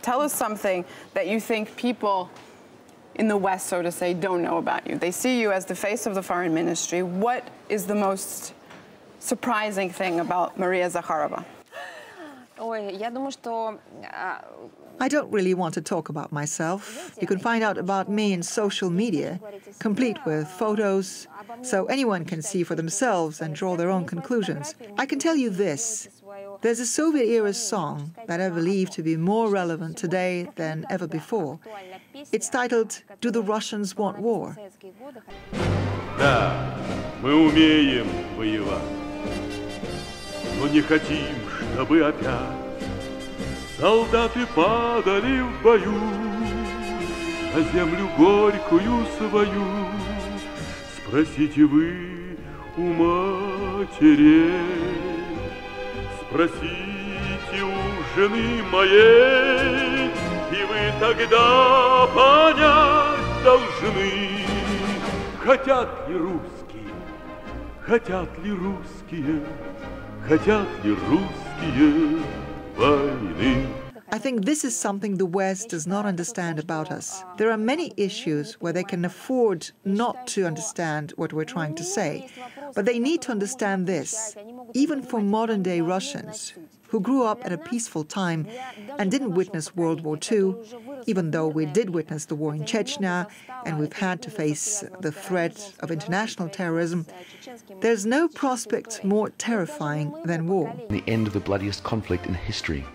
Tell us something that you think people in the West, so to say, don't know about you. They see you as the face of the foreign ministry. What is the most surprising thing about Maria Zakharova? I don't really want to talk about myself. You can find out about me in social media, complete with photos, so anyone can see for themselves and draw their own conclusions. I can tell you this. There's a Soviet-era song that I believe to be more relevant today than ever before. It's titled, "Do the Russians Want War?" Да, мы умеем воевать, но не хотим, чтобы опять солдаты падали в бою на землю горькую свою. Спросите вы у матерей, спросите у жены моей, и вы тогда понять должны, хотят ли русские, хотят ли русские, хотят ли русские войны. I think this is something the West does not understand about us. There are many issues where they can afford not to understand what we're trying to say. But they need to understand this. Even for modern-day Russians, who grew up at a peaceful time and didn't witness World War II, even though we did witness the war in Chechnya and we've had to face the threat of international terrorism, there's no prospect more terrifying than war. The end of the bloodiest conflict in history.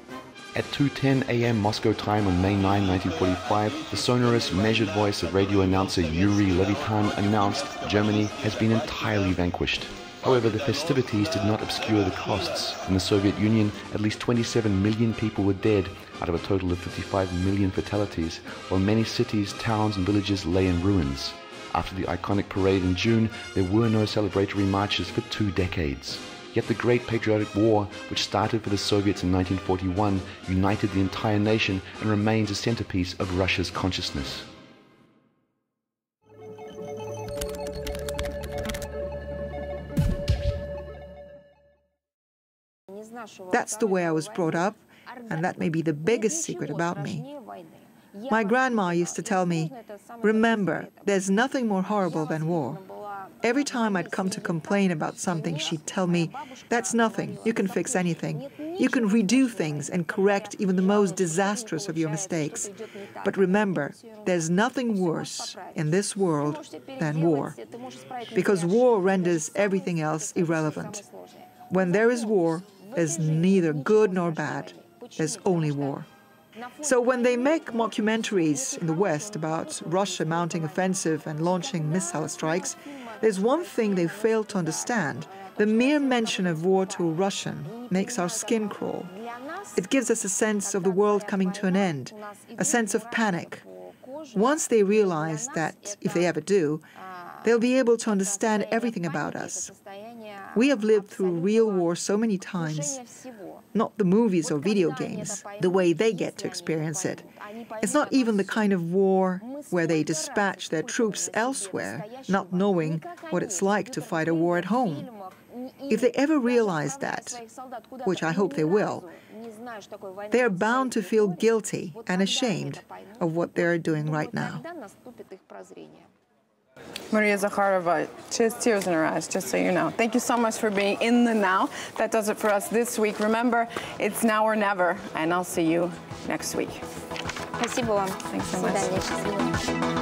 At 2:10 a.m. Moscow time on May 9, 1945, the sonorous, measured voice of radio announcer Yuri Levitan announced Germany has been entirely vanquished. However, the festivities did not obscure the costs. In the Soviet Union, at least 27 million people were dead, out of a total of 55 million fatalities, while many cities, towns and villages lay in ruins. After the iconic parade in June, there were no celebratory marches for 2 decades. Yet the Great Patriotic War, which started for the Soviets in 1941, united the entire nation and remains a centerpiece of Russia's consciousness. That's the way I was brought up, and that may be the biggest secret about me. My grandma used to tell me, "Remember, there's nothing more horrible than war." Every time I'd come to complain about something, she'd tell me, "That's nothing. You can fix anything. You can redo things and correct even the most disastrous of your mistakes. But remember, there's nothing worse in this world than war. Because war renders everything else irrelevant. When there is war, there's neither good nor bad. There's only war." So when they make mockumentaries in the West about Russia mounting offensive and launching missile strikes, there's one thing they fail to understand. The mere mention of war to a Russian makes our skin crawl. It gives us a sense of the world coming to an end, a sense of panic. Once they realize that, if they ever do, they'll be able to understand everything about us. We have lived through real war so many times, not the movies or video games, the way they get to experience it. It's not even the kind of war where they dispatch their troops elsewhere, not knowing what it's like to fight a war at home. If they ever realize that, which I hope they will, they are bound to feel guilty and ashamed of what they're doing right now. Maria Zakharova, she has tears in her eyes, just so you know. Thank you so much for being in the Now. That does it for us this week. Remember, it's now or never, and I'll see you next week. Спасибо вам. Thanks so much. До свидания. Счастливо.